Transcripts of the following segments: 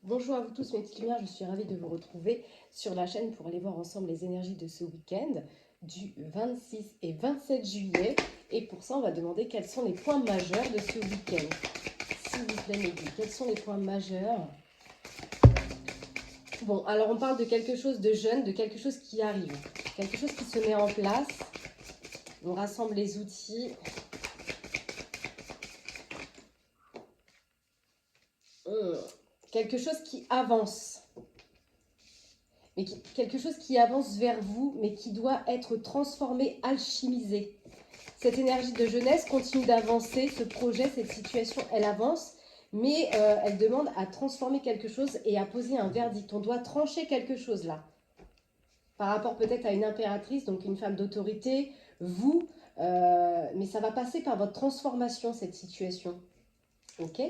Bonjour à vous tous mes petites lumières, je suis ravie de vous retrouver sur la chaîne pour aller voir ensemble les énergies de ce week-end du 26 et 27 juillet. Et pour ça, on va demander quels sont les points majeurs de ce week-end. S'il vous plaît, mes guides, quels sont les points majeurs? Bon, alors on parle de quelque chose de jeune, de quelque chose qui arrive, quelque chose qui se met en place. On rassemble les outils. Quelque chose qui avance. Mais quelque chose qui avance vers vous, mais qui doit être transformé, alchimisé. Cette énergie de jeunesse continue d'avancer, ce projet, cette situation, elle avance, mais elle demande à transformer quelque chose et à poser un verdict. On doit trancher quelque chose là, par rapport peut-être à une impératrice, donc une femme d'autorité, vous, mais ça va passer par votre transformation, cette situation. Ok?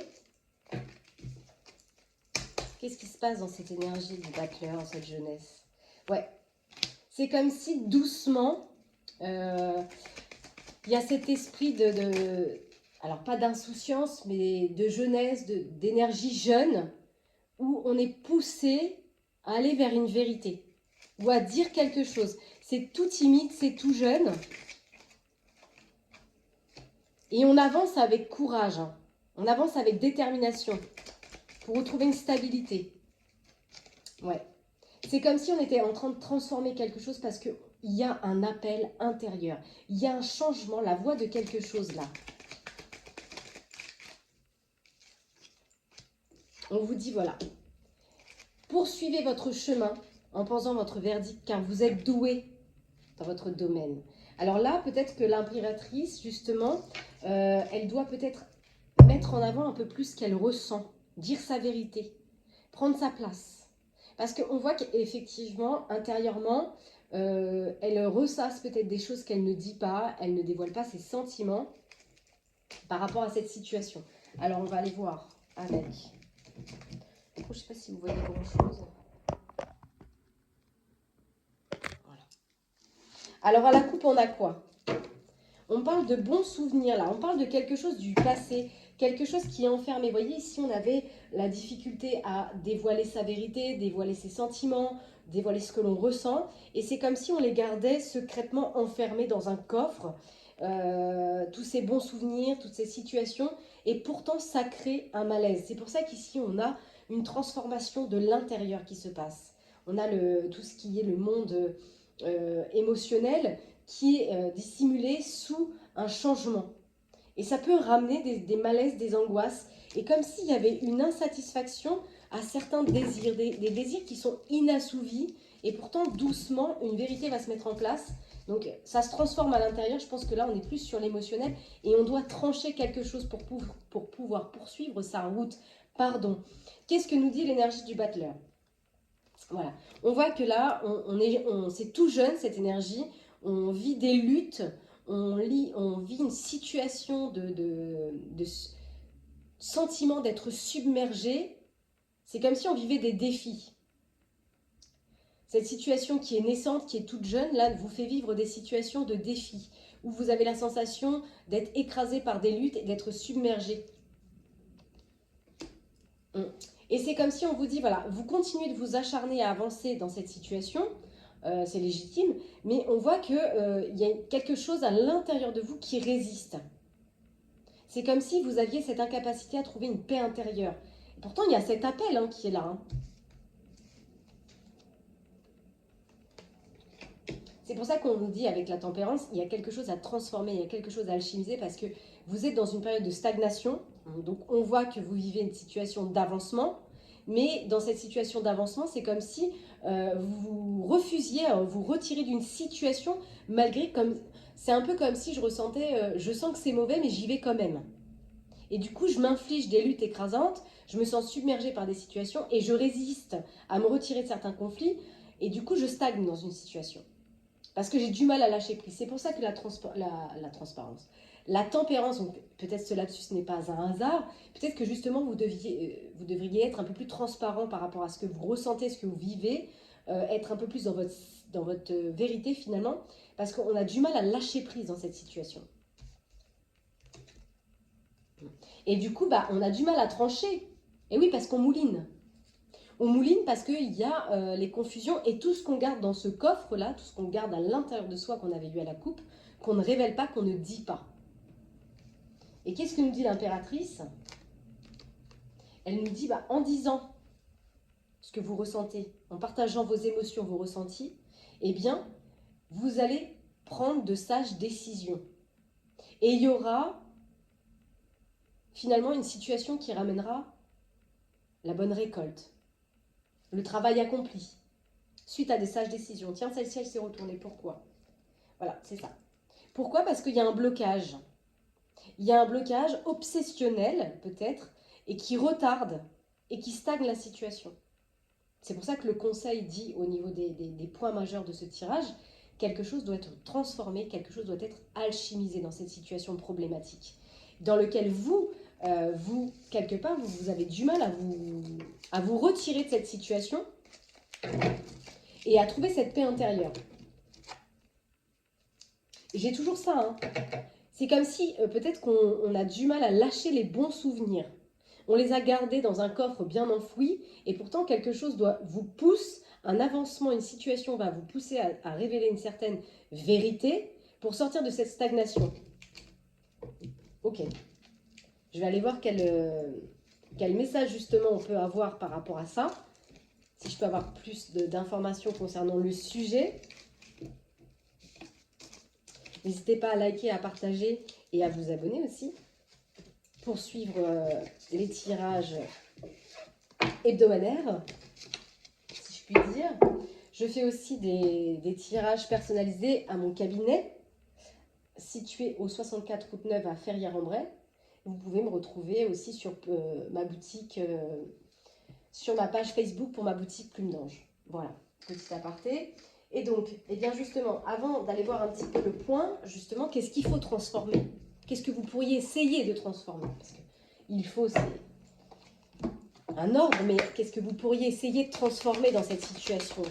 Qu'est-ce qui se passe dans cette énergie du battleur, dans cette jeunesse? Ouais, c'est comme si doucement, il y a cet esprit alors pas d'insouciance, mais de jeunesse, d'énergie jeune, où on est poussé à aller vers une vérité, ou à dire quelque chose. C'est tout timide, c'est tout jeune, et on avance avec courage, hein. On avance avec détermination, pour retrouver une stabilité. Ouais. C'est comme si on était en train de transformer quelque chose parce qu'il y a un appel intérieur. Il y a un changement, la voix de quelque chose là. On vous dit voilà, poursuivez votre chemin en posant votre verdict car vous êtes doué dans votre domaine. Alors là, peut-être que l'impératrice, justement, elle doit peut-être mettre en avant un peu plus ce qu'elle ressent, dire sa vérité, prendre sa place. Parce qu'on voit qu'effectivement, intérieurement, elle ressasse peut-être des choses qu'elle ne dit pas, elle ne dévoile pas ses sentiments par rapport à cette situation. Alors, on va aller voir avec... Je ne sais pas si vous voyez grand-chose. Voilà. Alors, à la coupe, on a quoi? On parle de bons souvenirs, là. On parle de quelque chose du passé, quelque chose qui est enfermé. Vous voyez, ici, on avait la difficulté à dévoiler sa vérité, dévoiler ses sentiments, dévoiler ce que l'on ressent. Et c'est comme si on les gardait secrètement enfermés dans un coffre. Tous ces bons souvenirs, toutes ces situations. Et pourtant, ça crée un malaise. C'est pour ça qu'ici, on a une transformation de l'intérieur qui se passe. On a tout ce qui est le monde émotionnel qui est dissimulé sous un changement. Et ça peut ramener des malaises, des angoisses. Et comme s'il y avait une insatisfaction à certains désirs, des désirs qui sont inassouvis. Et pourtant, doucement, une vérité va se mettre en place. Donc, ça se transforme à l'intérieur. Je pense que là, on est plus sur l'émotionnel. Et on doit trancher quelque chose pour pouvoir poursuivre sa route. Pardon. Qu'est-ce que nous dit l'énergie du battleur? Voilà. On voit que là, c'est tout jeune, cette énergie. On vit des luttes, on vit une situation de sentiment d'être submergé. C'est comme si on vivait des défis. Cette situation qui est naissante, qui est toute jeune, là, vous fait vivre des situations de défis, où vous avez la sensation d'être écrasé par des luttes et d'être submergé. Et c'est comme si on vous dit, voilà, vous continuez de vous acharner à avancer dans cette situation, c'est légitime, mais on voit qu'il y a quelque chose à l'intérieur de vous qui résiste. C'est comme si vous aviez cette incapacité à trouver une paix intérieure. Et pourtant, il y a cet appel qui est là. C'est pour ça qu'on vous dit avec la tempérance, il y a quelque chose à transformer, il y a quelque chose à alchimiser parce que vous êtes dans une période de stagnation. Donc on voit que vous vivez une situation d'avancement, mais dans cette situation d'avancement, c'est comme si vous refusiez, vous retirez d'une situation malgré comme... C'est un peu comme si je ressentais, je sens que c'est mauvais, mais j'y vais quand même. Et du coup, je m'inflige des luttes écrasantes, je me sens submergée par des situations et je résiste à me retirer de certains conflits. Et du coup, je stagne dans une situation. Parce que j'ai du mal à lâcher prise. C'est pour ça que la transparence, la tempérance, donc peut-être ce lapsus n'est pas un hasard, peut-être que justement vous devriez être un peu plus transparent par rapport à ce que vous ressentez, ce que vous vivez, être un peu plus dans votre vérité finalement, parce qu'on a du mal à lâcher prise dans cette situation. Et du coup, on a du mal à trancher. Et oui, parce qu'on mouline. On mouline parce qu'il y a les confusions et tout ce qu'on garde dans ce coffre-là, tout ce qu'on garde à l'intérieur de soi qu'on avait vu à la coupe, qu'on ne révèle pas, qu'on ne dit pas. Et qu'est-ce que nous dit l'impératrice? Elle nous dit, en disant ce que vous ressentez, en partageant vos émotions, vos ressentis, eh bien, vous allez prendre de sages décisions. Et il y aura finalement une situation qui ramènera la bonne récolte, le travail accompli, suite à des sages décisions. Tiens, celle-ci, elle s'est retournée. Pourquoi? Voilà, c'est ça. Pourquoi? Parce qu'il y a un blocage. Il y a un blocage obsessionnel, peut-être, et qui retarde et qui stagne la situation. C'est pour ça que le conseil dit au niveau des points majeurs de ce tirage, quelque chose doit être transformé, quelque chose doit être alchimisé dans cette situation problématique, dans lequel vous, quelque part, vous avez du mal à vous retirer de cette situation et à trouver cette paix intérieure. J'ai toujours ça, hein. C'est comme si peut-être qu'on a du mal à lâcher les bons souvenirs. On les a gardés dans un coffre bien enfoui et pourtant quelque chose vous pousse, un avancement, une situation va vous pousser à révéler une certaine vérité pour sortir de cette stagnation. Ok. Je vais aller voir quel message justement on peut avoir par rapport à ça. Si je peux avoir plus d'informations concernant le sujet. N'hésitez pas à liker, à partager et à vous abonner aussi pour suivre les tirages hebdomadaires, si je puis dire. Je fais aussi des tirages personnalisés à mon cabinet, situé au 64 route Neuve à Ferrières-en-Bray. Vous pouvez me retrouver aussi sur ma boutique, sur ma page Facebook pour ma boutique Plume d'Ange. Voilà, petit aparté. Et donc, eh bien justement, avant d'aller voir un petit peu le point, justement, qu'est-ce qu'il faut transformer? Qu'est-ce que vous pourriez essayer de transformer? Parce qu'il faut, c'est un ordre, mais qu'est-ce que vous pourriez essayer de transformer dans cette situation?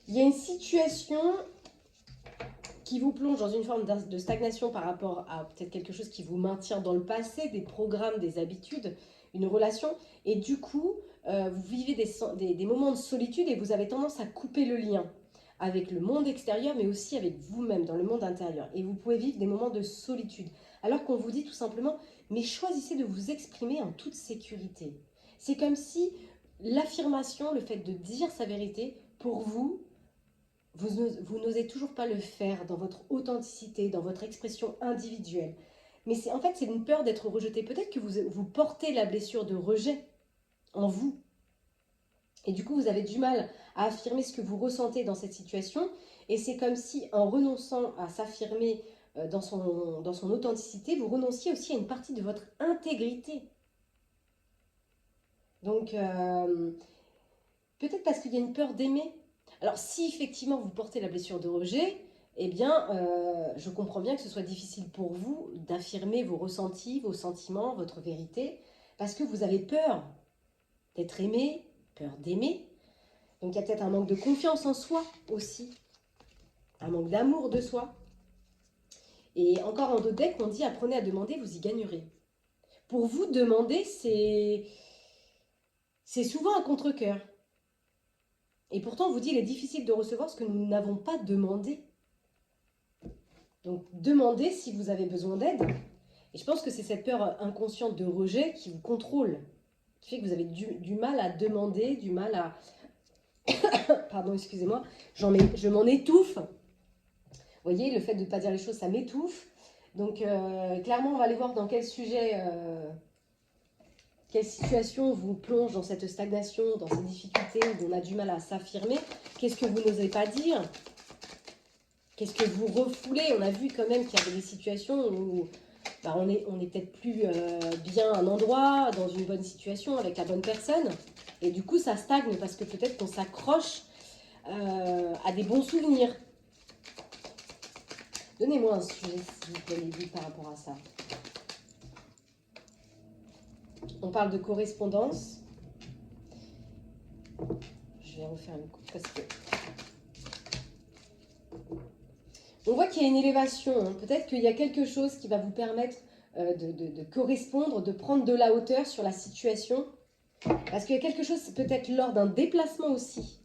Il y a une situation qui vous plonge dans une forme de stagnation par rapport à peut-être quelque chose qui vous maintient dans le passé, des programmes, des habitudes, une relation, et du coup, vous vivez des moments de solitude et vous avez tendance à couper le lien avec le monde extérieur, mais aussi avec vous-même, dans le monde intérieur. Et vous pouvez vivre des moments de solitude, alors qu'on vous dit tout simplement, mais choisissez de vous exprimer en toute sécurité. C'est comme si l'affirmation, le fait de dire sa vérité, pour vous, vous n'osez toujours pas le faire dans votre authenticité, dans votre expression individuelle. Mais en fait, c'est une peur d'être rejeté. Peut-être que vous portez la blessure de rejet en vous. Et du coup, vous avez du mal à affirmer ce que vous ressentez dans cette situation. Et c'est comme si, en renonçant à s'affirmer dans son authenticité, vous renonciez aussi à une partie de votre intégrité. Donc, peut-être parce qu'il y a une peur d'aimer. Alors, si effectivement vous portez la blessure de rejet, eh bien, je comprends bien que ce soit difficile pour vous d'affirmer vos ressentis, vos sentiments, votre vérité, parce que vous avez peur d'être aimé, peur d'aimer. Donc, il y a peut-être un manque de confiance en soi aussi, un manque d'amour de soi. Et encore en deck, on dit apprenez à demander, vous y gagnerez. Pour vous, demander, c'est souvent un contre-cœur. Et pourtant, on vous dit qu'il est difficile de recevoir ce que nous n'avons pas demandé. Donc, demandez si vous avez besoin d'aide. Et je pense que c'est cette peur inconsciente de rejet qui vous contrôle, qui fait que vous avez du mal à demander, du mal à... Pardon, excusez-moi, je m'en étouffe. Vous voyez, le fait de ne pas dire les choses, ça m'étouffe. Donc, clairement, on va aller voir dans quel sujet... quelle situation vous plonge dans cette stagnation, dans ces difficultés où on a du mal à s'affirmer? Qu'est-ce que vous n'osez pas dire? Qu'est-ce que vous refoulez? On a vu quand même qu'il y avait des situations où on est peut-être plus bien à un endroit, dans une bonne situation, avec la bonne personne. Et du coup, ça stagne parce que peut-être qu'on s'accroche à des bons souvenirs. Donnez-moi un sujet, s'il vous plaît, les guides, par rapport à ça. On parle de correspondance. Je je vais refaire une coupe parce que... On voit qu'il y a une élévation. Hein. Peut-être qu'il y a quelque chose qui va vous permettre de correspondre, de prendre de la hauteur sur la situation. Parce qu'il y a quelque chose, peut-être lors d'un déplacement aussi,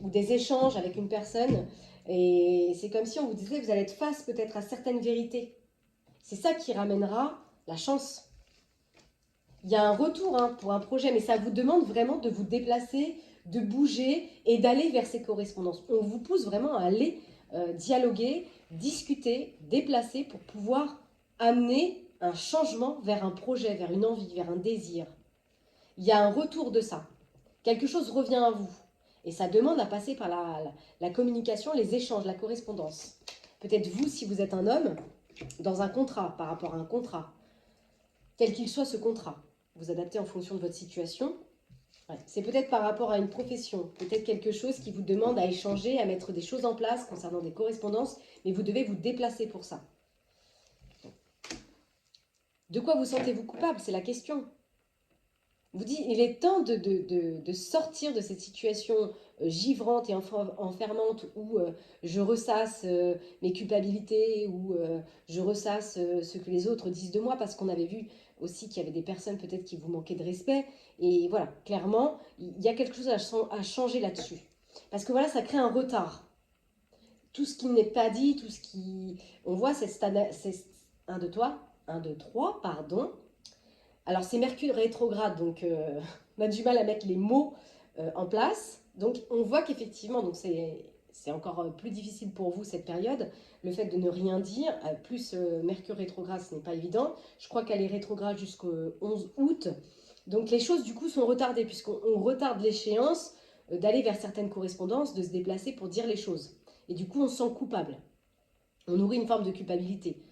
ou des échanges avec une personne. Et c'est comme si on vous disait, vous allez être face peut-être à certaines vérités. C'est ça qui ramènera la chance. Il y a un retour hein, pour un projet, mais ça vous demande vraiment de vous déplacer, de bouger et d'aller vers ces correspondances. On vous pousse vraiment à aller dialoguer, discuter, déplacer pour pouvoir amener un changement vers un projet, vers une envie, vers un désir. Il y a un retour de ça. Quelque chose revient à vous. Et ça demande à passer par la communication, les échanges, la correspondance. Peut-être vous, si vous êtes un homme, dans un contrat, par rapport à un contrat, quel qu'il soit ce contrat, vous adaptez en fonction de votre situation. Ouais. C'est peut-être par rapport à une profession, peut-être quelque chose qui vous demande à échanger, à mettre des choses en place concernant des correspondances, mais vous devez vous déplacer pour ça. De quoi vous sentez-vous coupable? C'est la question. Vous dites, il est temps de sortir de cette situation givrante et enfermante où je ressasse mes culpabilités, où je ressasse ce que les autres disent de moi, parce qu'on avait vu aussi qu'il y avait des personnes peut-être qui vous manquaient de respect. Et voilà, clairement, il y a quelque chose à changer là-dessus. Parce que voilà, ça crée un retard. Tout ce qui n'est pas dit, tout ce qui... On voit, c'est 1, 2, 3, pardon. Alors, c'est Mercure rétrograde, donc on a du mal à mettre les mots en place. Donc, on voit qu'effectivement, donc c'est encore plus difficile pour vous cette période, le fait de ne rien dire, plus Mercure rétrograde, ce n'est pas évident. Je crois qu'elle est rétrograde jusqu'au 11 août. Donc, les choses, du coup, sont retardées, puisqu'on retarde l'échéance d'aller vers certaines correspondances, de se déplacer pour dire les choses. Et du coup, on se sent coupable. On nourrit une forme de culpabilité.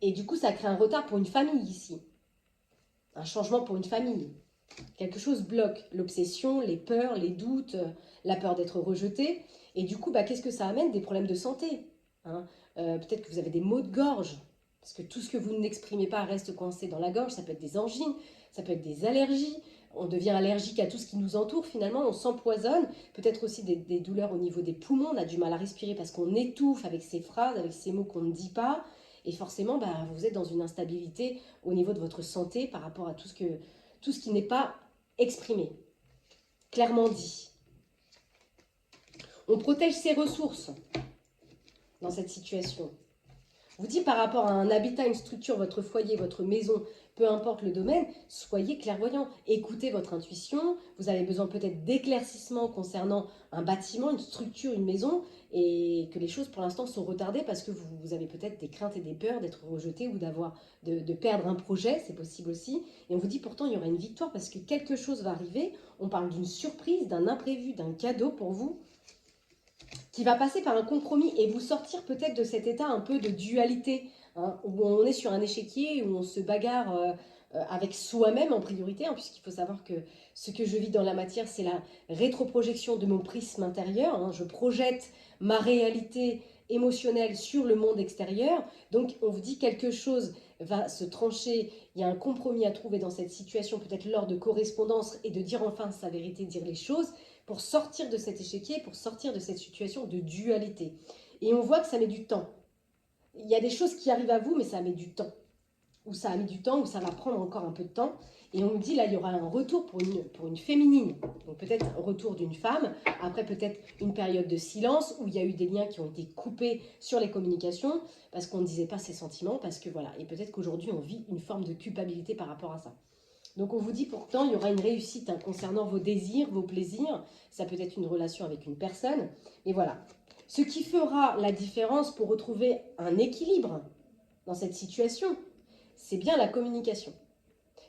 Et du coup, ça crée un retard pour une famille ici. Un changement pour une famille. Quelque chose bloque. L'obsession, les peurs, les doutes, la peur d'être rejeté. Et du coup, qu'est-ce que ça amène? Des problèmes de santé. Hein. Peut-être que vous avez des maux de gorge. Parce que tout ce que vous n'exprimez pas reste coincé dans la gorge. Ça peut être des angines, ça peut être des allergies. On devient allergique à tout ce qui nous entoure finalement. On s'empoisonne. Peut-être aussi des douleurs au niveau des poumons. On a du mal à respirer parce qu'on étouffe avec ces phrases, avec ces mots qu'on ne dit pas. Et forcément, vous êtes dans une instabilité au niveau de votre santé par rapport à tout ce qui n'est pas exprimé, clairement dit. On protège ses ressources dans cette situation. Vous dites par rapport à un habitat, une structure, votre foyer, votre maison, peu importe le domaine, soyez clairvoyant. Écoutez votre intuition. Vous avez besoin peut-être d'éclaircissement concernant un bâtiment, une structure, une maison, et que les choses pour l'instant sont retardées parce que vous avez peut-être des craintes et des peurs d'être rejeté ou de perdre un projet, c'est possible aussi. Et on vous dit pourtant il y aura une victoire parce que quelque chose va arriver. On parle d'une surprise, d'un imprévu, d'un cadeau pour vous, qui va passer par un compromis et vous sortir peut-être de cet état un peu de dualité, hein, où on est sur un échiquier, où on se bagarre avec soi-même en priorité, hein, puisqu'il faut savoir que ce que je vis dans la matière, c'est la rétroprojection de mon prisme intérieur. Hein, je projette ma réalité émotionnelle sur le monde extérieur. Donc on vous dit quelque chose va se trancher, il y a un compromis à trouver dans cette situation, peut-être lors de correspondance, et de dire enfin sa vérité, dire les choses, pour sortir de cet échiquier, pour sortir de cette situation de dualité. Et on voit que ça met du temps. Il y a des choses qui arrivent à vous, mais ça met du temps. Ou ça a mis du temps, ou ça va prendre encore un peu de temps. Et on nous dit, là, il y aura un retour pour une féminine. Donc peut-être un retour d'une femme. Après, peut-être une période de silence, où il y a eu des liens qui ont été coupés sur les communications, parce qu'on ne disait pas ses sentiments, parce que voilà. Et peut-être qu'aujourd'hui, on vit une forme de culpabilité par rapport à ça. Donc on vous dit pourtant, il y aura une réussite concernant vos désirs, vos plaisirs. Ça peut être une relation avec une personne. Et voilà. Ce qui fera la différence pour retrouver un équilibre dans cette situation, c'est bien la communication.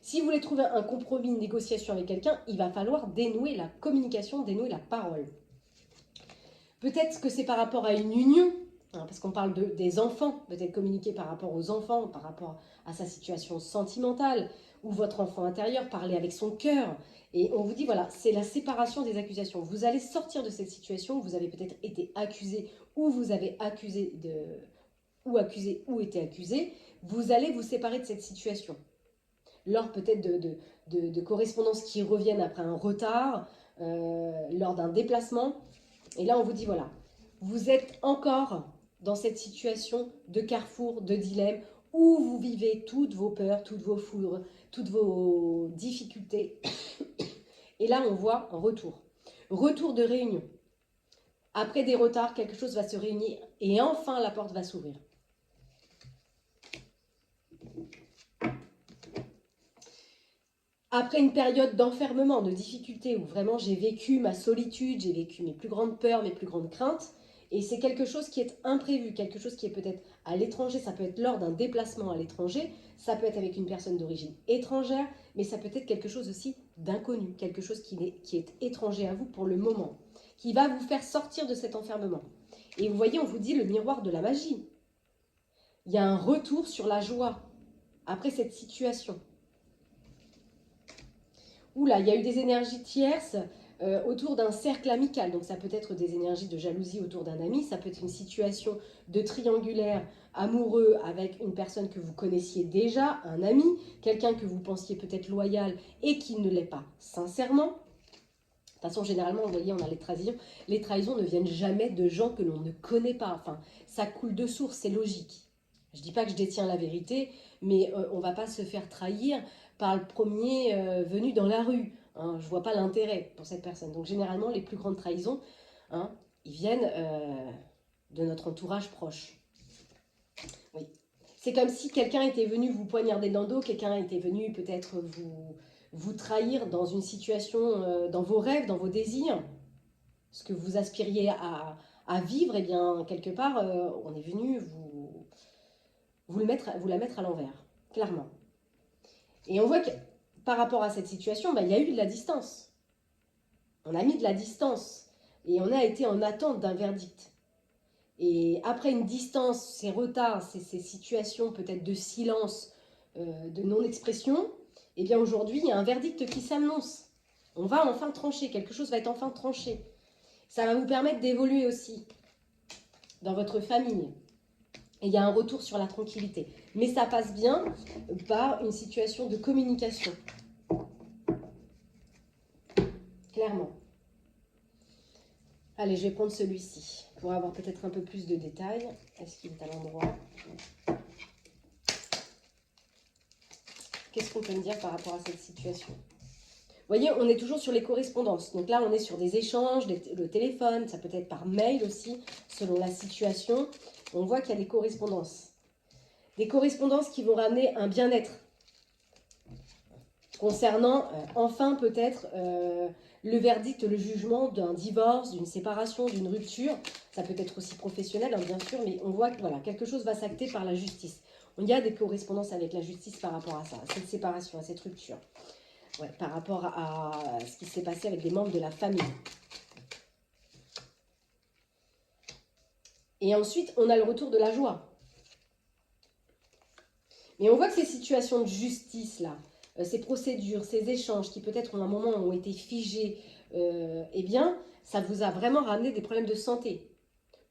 Si vous voulez trouver un compromis, une négociation avec quelqu'un, il va falloir dénouer la communication, dénouer la parole. Peut-être que c'est par rapport à une union, hein, parce qu'on parle des enfants, peut-être communiquer par rapport aux enfants, par rapport à sa situation sentimentale, ou votre enfant intérieur, parler avec son cœur. Et on vous dit, voilà, c'est la séparation des accusations. Vous allez sortir de cette situation où vous avez peut-être été accusé, ou vous avez accusé ou été accusé. Vous allez vous séparer de cette situation. Lors peut-être de correspondances qui reviennent après un retard, lors d'un déplacement. Et là, on vous dit, voilà, vous êtes encore dans cette situation de carrefour, de dilemme, où vous vivez toutes vos peurs, toutes vos foudres, toutes vos difficultés. Et là, on voit un retour. Retour de réunion. Après des retards, quelque chose va se réunir et enfin la porte va s'ouvrir. Après une période d'enfermement, de difficulté, où vraiment j'ai vécu ma solitude, j'ai vécu mes plus grandes peurs, mes plus grandes craintes, et c'est quelque chose qui est imprévu, quelque chose qui est peut-être à l'étranger, ça peut être lors d'un déplacement à l'étranger, ça peut être avec une personne d'origine étrangère, mais ça peut être quelque chose aussi d'inconnu, quelque chose qui est étranger à vous pour le moment, qui va vous faire sortir de cet enfermement. Et vous voyez, on vous dit le miroir de la magie. Il y a un retour sur la joie après cette situation. Oula, il y a eu des énergies tierces autour d'un cercle amical. Donc ça peut être des énergies de jalousie autour d'un ami, ça peut être une situation de triangulaire amoureux avec une personne que vous connaissiez déjà, un ami, quelqu'un que vous pensiez peut-être loyal et qui ne l'est pas sincèrement. De toute façon, généralement, vous voyez, on a les trahisons. Les trahisons ne viennent jamais de gens que l'on ne connaît pas. Enfin, ça coule de source, c'est logique. Je ne dis pas que je détiens la vérité, mais on ne va pas se faire trahir par le premier venu dans la rue. Hein. Je ne vois pas l'intérêt pour cette personne. Donc généralement, les plus grandes trahisons, hein, ils viennent de notre entourage proche. Oui. C'est comme si quelqu'un était venu vous poignarder dans le dos, quelqu'un était venu peut-être vous trahir dans une situation, dans vos rêves, dans vos désirs, ce que vous aspiriez à vivre, et bien quelque part, on est venu vous la mettre à l'envers, clairement. Et on voit que par rapport à cette situation, il y a eu de la distance. On a mis de la distance et on a été en attente d'un verdict. Et après une distance, ces retards, ces situations peut-être de silence, de non-expression, eh bien aujourd'hui, il y a un verdict qui s'annonce. On va enfin trancher, quelque chose va être enfin tranché. Ça va vous permettre d'évoluer aussi dans votre famille. Et il y a un retour sur la tranquillité. Mais ça passe bien par une situation de communication. Clairement. Allez, je vais prendre celui-ci pour avoir peut-être un peu plus de détails. Est-ce qu'il est à l'endroit? Qu'est-ce qu'on peut me dire par rapport à cette situation? Vous voyez, on est toujours sur les correspondances. Donc là, on est sur des échanges, le téléphone, ça peut être par mail aussi, selon la situation. On voit qu'il y a des correspondances. Des correspondances qui vont ramener un bien-être. Concernant, enfin peut-être, le verdict, le jugement d'un divorce, d'une séparation, d'une rupture. Ça peut être aussi professionnel, hein, bien sûr, mais on voit que voilà, quelque chose va s'acter par la justice. Il y a des correspondances avec la justice par rapport à ça, à cette séparation, à cette rupture. Ouais, par rapport à ce qui s'est passé avec des membres de la famille. Et ensuite, on a le retour de la joie. Mais on voit que ces situations de justice-là, ces procédures, ces échanges qui peut-être à un moment ont été figés, eh bien, ça vous a vraiment ramené des problèmes de santé.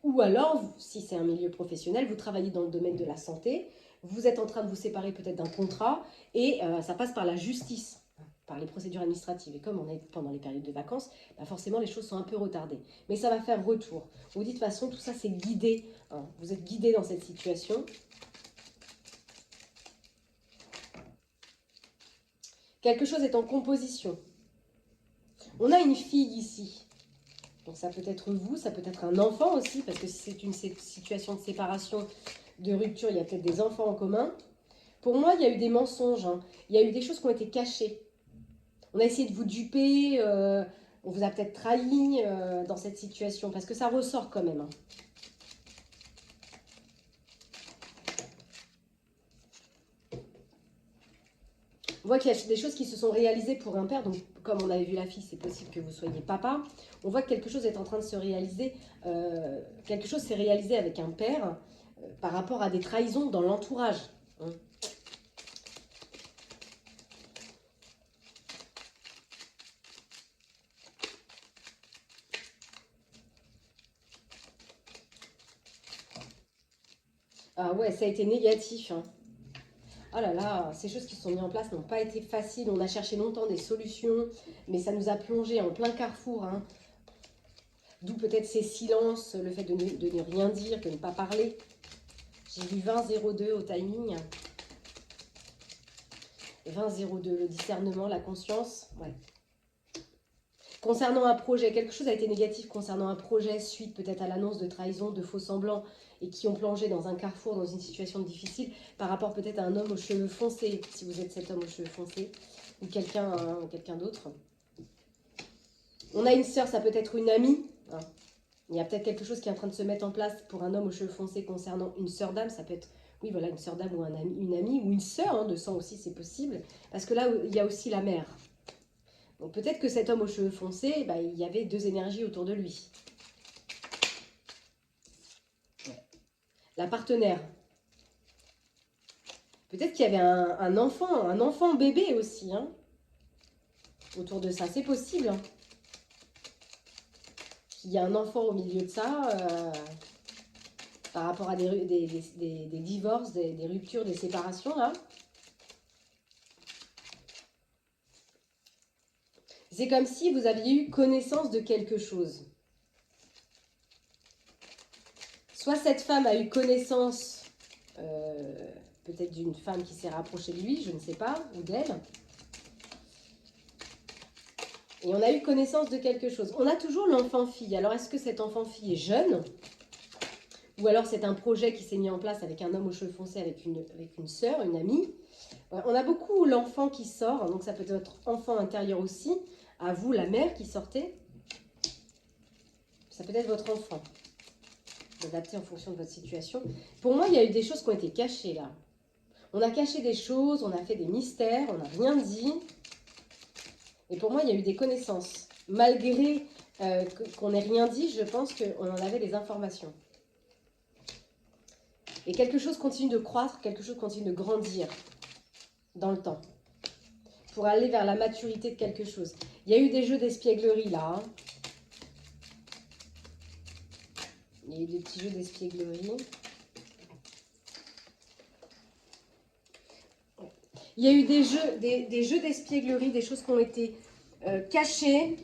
Ou alors, si c'est un milieu professionnel, vous travaillez dans le domaine de la santé, vous êtes en train de vous séparer peut-être d'un contrat et ça passe par la justice, par les procédures administratives. Et comme on est pendant les périodes de vacances, forcément les choses sont un peu retardées. Mais ça va faire retour. Vous dites de toute façon, tout ça c'est guidé. Hein. Vous êtes guidé dans cette situation. Quelque chose est en composition. On a une fille ici. Donc ça peut être vous, ça peut être un enfant aussi, parce que si c'est une situation de séparation, de rupture, il y a peut-être des enfants en commun. Pour moi, il y a eu des mensonges. Hein. Il y a eu des choses qui ont été cachées. On a essayé de vous duper, on vous a peut-être trahi dans cette situation, parce que ça ressort quand même. Hein. On voit qu'il y a des choses qui se sont réalisées pour un père, donc comme on avait vu la fille, c'est possible que vous soyez papa. On voit que quelque chose est en train de se réaliser, quelque chose s'est réalisé avec un père par rapport à des trahisons dans l'entourage. Hein. Ah ouais, ça a été négatif. Hein. Oh là là, ces choses qui se sont mises en place n'ont pas été faciles. On a cherché longtemps des solutions, mais ça nous a plongé en plein carrefour, hein. D'où peut-être ces silences, le fait de ne rien dire, de ne pas parler. J'ai vu 20-02 au timing. 20-02, le discernement, la conscience. Ouais. Concernant un projet, quelque chose a été négatif concernant un projet, suite peut-être à l'annonce de trahison, de faux semblants, et qui ont plongé dans un carrefour, dans une situation difficile, par rapport peut-être à un homme aux cheveux foncés, si vous êtes cet homme aux cheveux foncés, ou quelqu'un d'autre. On a une sœur, ça peut être une amie, hein. Il y a peut-être quelque chose qui est en train de se mettre en place pour un homme aux cheveux foncés concernant une sœur d'âme. Ça peut être, oui, voilà, une sœur d'âme ou une amie ou une sœur, hein, de sang aussi, c'est possible. Parce que là, il y a aussi la mère. Donc peut-être que cet homme aux cheveux foncés, bah, il y avait deux énergies autour de lui. Ouais. La partenaire. Peut-être qu'il y avait un enfant bébé aussi, hein, autour de ça. C'est possible, hein. Il y a un enfant au milieu de ça, par rapport à des divorces, des ruptures, des séparations, là. C'est comme si vous aviez eu connaissance de quelque chose. Soit cette femme a eu connaissance, peut-être d'une femme qui s'est rapprochée de lui, je ne sais pas, ou d'elle. Et on a eu connaissance de quelque chose. On a toujours l'enfant-fille. Alors, est-ce que cet enfant-fille est jeune? Ou alors, c'est un projet qui s'est mis en place avec un homme aux cheveux foncés, avec une sœur, une amie. On a beaucoup l'enfant qui sort. Donc, ça peut être votre enfant intérieur aussi. À vous, la mère qui sortait. Ça peut être votre enfant. Adapté en fonction de votre situation. Pour moi, il y a eu des choses qui ont été cachées, là. On a caché des choses, on a fait des mystères, on n'a rien dit. Et pour moi, il y a eu des connaissances. Malgré qu'on n'ait rien dit, je pense qu'on en avait des informations. Et quelque chose continue de croître, quelque chose continue de grandir dans le temps. Pour aller vers la maturité de quelque chose. Il y a eu des jeux d'espièglerie là. Hein. Il y a eu des petits jeux d'espièglerie. Il y a eu des jeux d'espièglerie, des choses qui ont été cachées,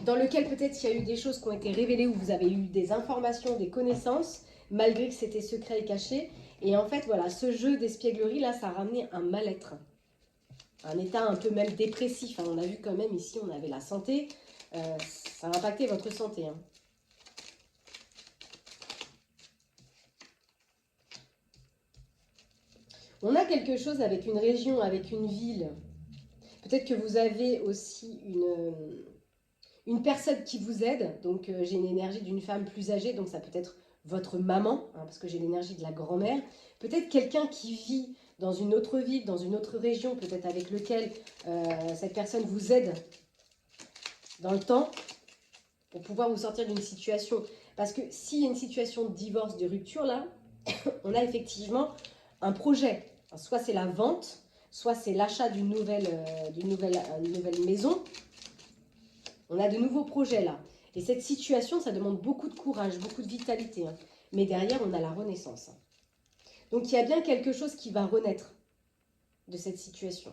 dans lesquelles peut-être il y a eu des choses qui ont été révélées, où vous avez eu des informations, des connaissances, malgré que c'était secret et caché. Et en fait, voilà, ce jeu d'espièglerie, là, ça a ramené un mal-être. Un état un peu même dépressif. Hein. On a vu quand même ici, on avait la santé. Ça a impacté votre santé. Hein. On a quelque chose avec une région, avec une ville. Peut-être que vous avez aussi une personne qui vous aide. Donc, j'ai une énergie d'une femme plus âgée. Donc, ça peut être votre maman, hein, parce que j'ai l'énergie de la grand-mère. Peut-être quelqu'un qui vit dans une autre ville, dans une autre région, peut-être avec lequel cette personne vous aide dans le temps pour pouvoir vous sortir d'une situation. Parce que s'il y a une situation de divorce, de rupture, là, on a effectivement un projet. Soit c'est la vente, soit c'est l'achat d'une nouvelle maison. On a de nouveaux projets là. Et cette situation, ça demande beaucoup de courage, beaucoup de vitalité. Hein. Mais derrière, on a la renaissance. Hein. Donc il y a bien quelque chose qui va renaître de cette situation.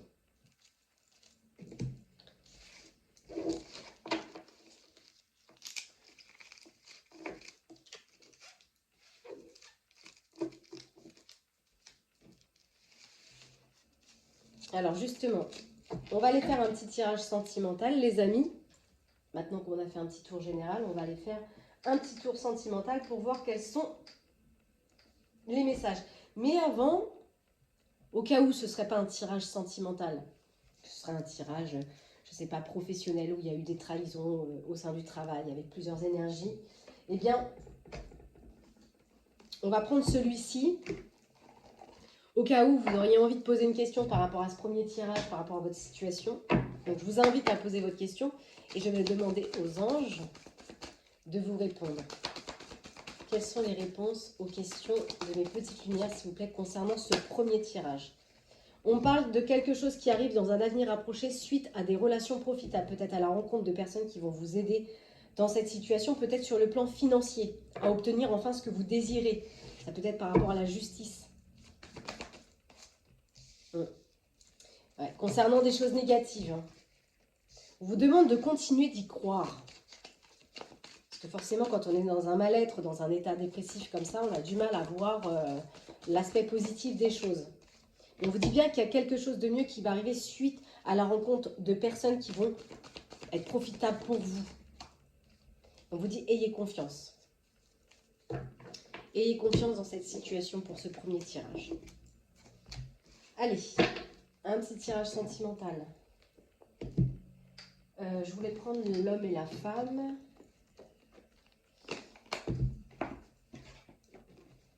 Alors justement, on va aller faire un petit tirage sentimental, les amis. Maintenant qu'on a fait un petit tour général, on va aller faire un petit tour sentimental pour voir quels sont les messages. Mais avant, au cas où ce ne serait pas un tirage sentimental, ce serait un tirage, je ne sais pas, professionnel, où il y a eu des trahisons au sein du travail avec plusieurs énergies, eh bien, on va prendre celui-ci. Au cas où vous auriez envie de poser une question par rapport à ce premier tirage, par rapport à votre situation. Donc, je vous invite à poser votre question et je vais demander aux anges de vous répondre. Quelles sont les réponses aux questions de mes petites lumières, s'il vous plaît, concernant ce premier tirage? On parle de quelque chose qui arrive dans un avenir approché suite à des relations profitables, peut-être à la rencontre de personnes qui vont vous aider dans cette situation, peut-être sur le plan financier, à obtenir enfin ce que vous désirez. Ça peut être par rapport à la justice. Ouais, concernant des choses négatives. Hein. On vous demande de continuer d'y croire. Parce que forcément, quand on est dans un mal-être, dans un état dépressif comme ça, on a du mal à voir l'aspect positif des choses. On vous dit bien qu'il y a quelque chose de mieux qui va arriver suite à la rencontre de personnes qui vont être profitables pour vous. On vous dit, ayez confiance. Ayez confiance dans cette situation pour ce premier tirage. Allez, un petit tirage sentimental. Je voulais prendre l'homme et la femme.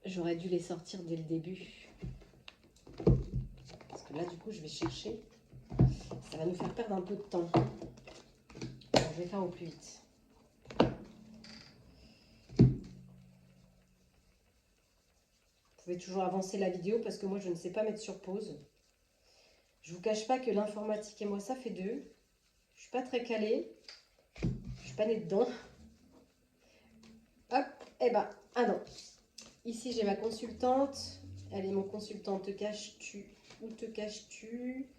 J'aurais dû les sortir dès le début. Parce que là, du coup, je vais chercher. Ça va nous faire perdre un peu de temps. Alors, je vais faire au plus vite. Vous pouvez toujours avancer la vidéo parce que moi, je ne sais pas mettre sur pause. Je ne vous cache pas que l'informatique et moi, ça fait deux. Je ne suis pas très calée. Je ne suis pas née dedans. Hop, et ben, ah non. Ici, j'ai ma consultante. Elle est mon consultant. Te caches-tu? Où te caches-tu?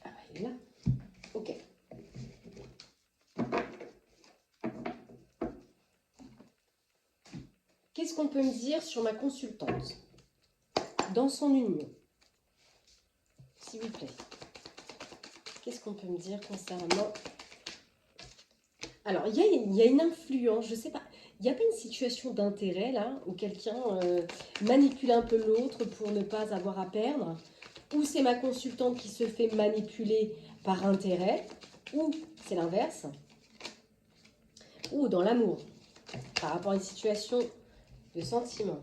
Ah, elle est là. Ok. Qu'est-ce qu'on peut me dire sur ma consultante dans son union? S'il vous plaît. Qu'est-ce qu'on peut me dire concernant... Alors, il y a une influence, je ne sais pas. Il n'y a pas une situation d'intérêt, là, où quelqu'un manipule un peu l'autre pour ne pas avoir à perdre. Ou c'est ma consultante qui se fait manipuler par intérêt. Ou c'est l'inverse. Ou dans l'amour, par rapport à une situation de sentiment.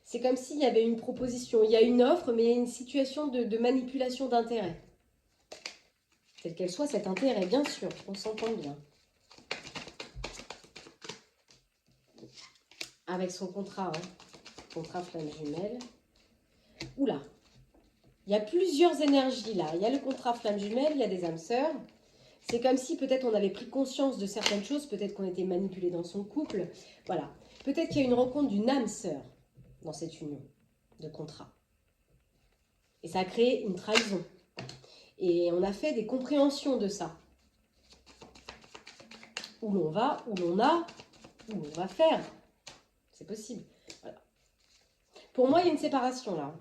C'est comme s'il y avait une proposition. Il y a une offre, mais il y a une situation de manipulation d'intérêt. Quel qu'elle soit, cet intérêt, bien sûr, on s'entend bien. Avec son contrat, hein. Contrat flamme jumelle. Oula, il y a plusieurs énergies là. Il y a le contrat flamme jumelle, il y a des âmes sœurs. C'est comme si peut-être on avait pris conscience de certaines choses, peut-être qu'on était manipulé dans son couple. Voilà, peut-être qu'il y a une rencontre d'une âme sœur dans cette union de contrat. Et ça a créé une trahison. Et on a fait des compréhensions de ça. Où l'on va, où l'on a, où l'on va faire. C'est possible. Voilà. Pour moi, il y a une séparation là.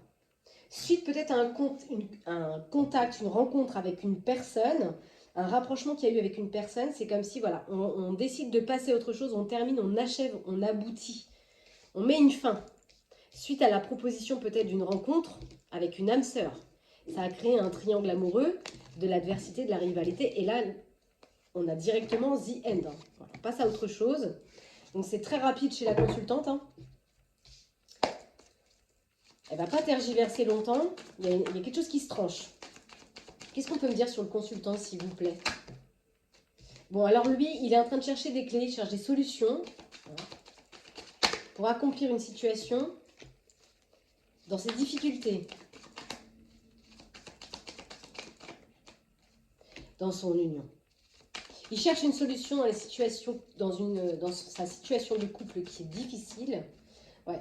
Suite peut-être à un contact, une rencontre avec une personne, un rapprochement qu'il y a eu avec une personne, c'est comme si voilà, on décide de passer à autre chose, on termine, on achève, on aboutit. On met une fin. Suite à la proposition peut-être d'une rencontre avec une âme sœur. Ça a créé un triangle amoureux, de l'adversité, de la rivalité. Et là, on a directement the end. Hein. Voilà, on passe à autre chose. Donc c'est très rapide chez la consultante. Hein. Elle ne va pas tergiverser longtemps. Il y a quelque chose qui se tranche. Qu'est-ce qu'on peut me dire sur le consultant, s'il vous plaît? Bon, alors lui, il est en train de chercher des clés, il cherche des solutions. Voilà. Pour accomplir une situation dans ses difficultés. Dans son union. Il cherche une solution dans les situations, dans sa situation de couple qui est difficile. Ouais.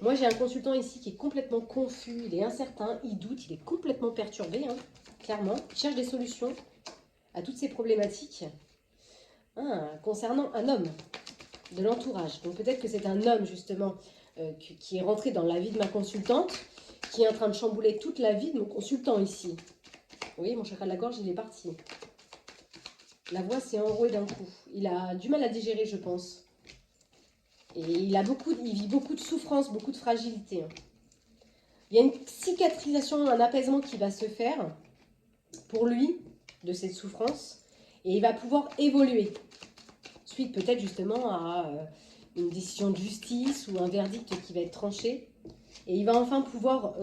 Moi, j'ai un consultant ici qui est complètement confus, il est incertain, il doute, il est complètement perturbé, hein, clairement. Il cherche des solutions à toutes ces problématiques. Concernant un homme de l'entourage. Donc peut-être que c'est un homme, justement, qui est rentré dans la vie de ma consultante, qui est en train de chambouler toute la vie de mon consultant ici. Vous voyez, mon chakra de la gorge, il est parti. La voix s'est enrouée d'un coup. Il a du mal à digérer, je pense. Et il vit beaucoup de souffrance, beaucoup de fragilité. Il y a une cicatrisation, un apaisement qui va se faire pour lui de cette souffrance. Et il va pouvoir évoluer. Suite peut-être justement à une décision de justice ou un verdict qui va être tranché. Et il va enfin pouvoir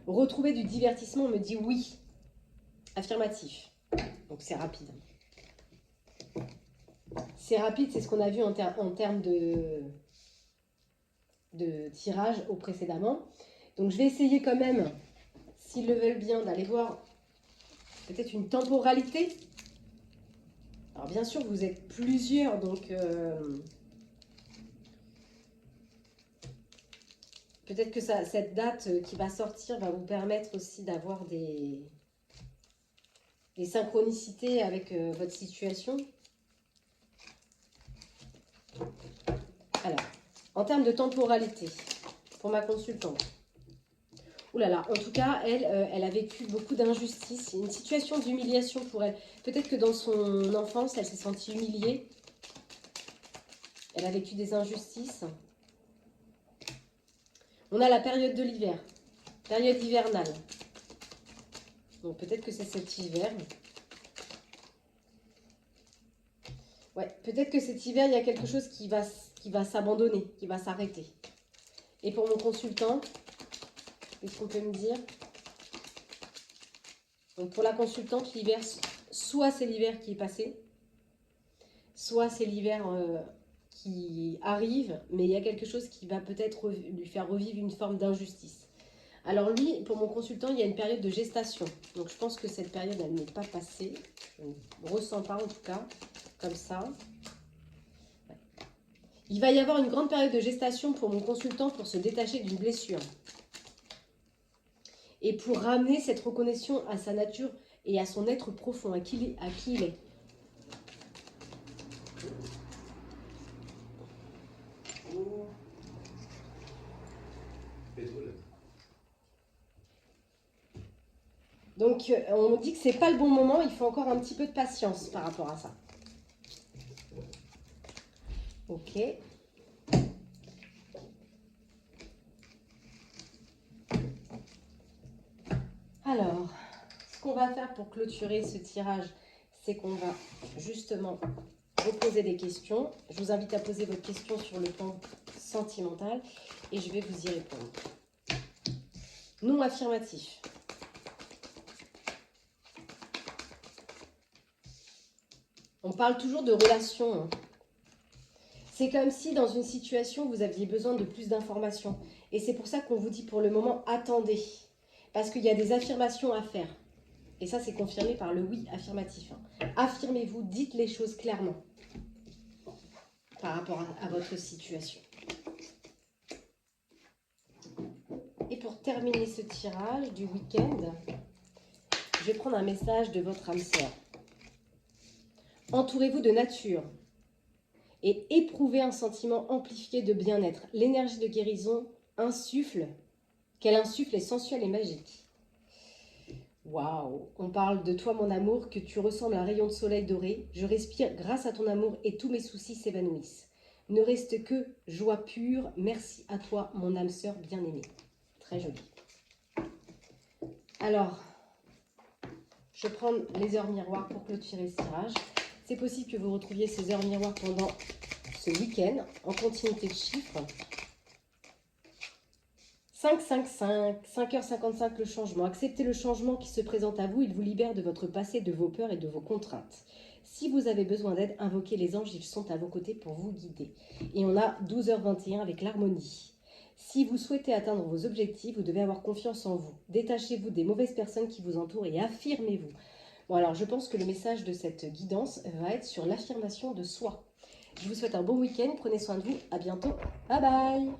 retrouver du divertissement. On me dit oui. Affirmatif. Donc c'est rapide. C'est rapide, c'est ce qu'on a vu en termes de tirage au précédemment. Donc je vais essayer quand même, s'ils le veulent bien, d'aller voir peut-être une temporalité. Alors bien sûr, vous êtes plusieurs, donc Peut-être que cette date qui va sortir va vous permettre aussi d'avoir des synchronicités avec votre situation. Alors, en termes de temporalité, pour ma consultante. Ouh là là, en tout cas, elle a vécu beaucoup d'injustice, une situation d'humiliation pour elle. Peut-être que dans son enfance, elle s'est sentie humiliée. Elle a vécu des injustices. On a la période de l'hiver, période hivernale. Donc peut-être que c'est cet hiver. Ouais, peut-être que cet hiver, il y a quelque chose qui va s'abandonner, qui va s'arrêter. Et pour mon consultant, qu'est-ce qu'on peut me dire? Donc pour la consultante, l'hiver, soit c'est l'hiver qui est passé, soit c'est l'hiver qui arrive, mais il y a quelque chose qui va peut-être lui faire revivre une forme d'injustice. Alors lui, pour mon consultant, il y a une période de gestation. Donc je pense que cette période, elle n'est pas passée. Je ne ressens pas en tout cas, comme ça. Ouais. Il va y avoir une grande période de gestation pour mon consultant pour se détacher d'une blessure. Et pour ramener cette reconnaissance à sa nature et à son être profond, à qui il est. Donc, on dit que c'est pas le bon moment, il faut encore un petit peu de patience par rapport à ça. Ok. Alors, ce qu'on va faire pour clôturer ce tirage, c'est qu'on va justement vous poser des questions. Je vous invite à poser votre question sur le plan sentimental et je vais vous y répondre. Non affirmatif. On parle toujours de relations. C'est comme si dans une situation, vous aviez besoin de plus d'informations. Et c'est pour ça qu'on vous dit pour le moment, attendez. Parce qu'il y a des affirmations à faire. Et ça, c'est confirmé par le oui affirmatif. Affirmez-vous, dites les choses clairement par rapport à votre situation. Et pour terminer ce tirage du week-end, je vais prendre un message de votre âme sœur. Entourez-vous de nature et éprouvez un sentiment amplifié de bien-être. L'énergie de guérison qu'elle insuffle est sensuelle et magique. Waouh! On parle de toi, mon amour, que tu ressembles à un rayon de soleil doré. Je respire grâce à ton amour et tous mes soucis s'évanouissent. Ne reste que joie pure. Merci à toi, mon âme sœur bien-aimée. Très joli. Alors, je prends les heures miroirs pour clôturer ce tirage. C'est possible que vous retrouviez ces heures miroirs pendant ce week-end en continuité de chiffres. 5, 5h55, le changement. Acceptez le changement qui se présente à vous. Il vous libère de votre passé, de vos peurs et de vos contraintes. Si vous avez besoin d'aide, invoquez les anges, ils sont à vos côtés pour vous guider. Et on a 12h21 avec l'harmonie. Si vous souhaitez atteindre vos objectifs, vous devez avoir confiance en vous. Détachez-vous des mauvaises personnes qui vous entourent et affirmez-vous. Bon, alors je pense que le message de cette guidance va être sur l'affirmation de soi. Je vous souhaite un bon week-end, prenez soin de vous, à bientôt, bye bye.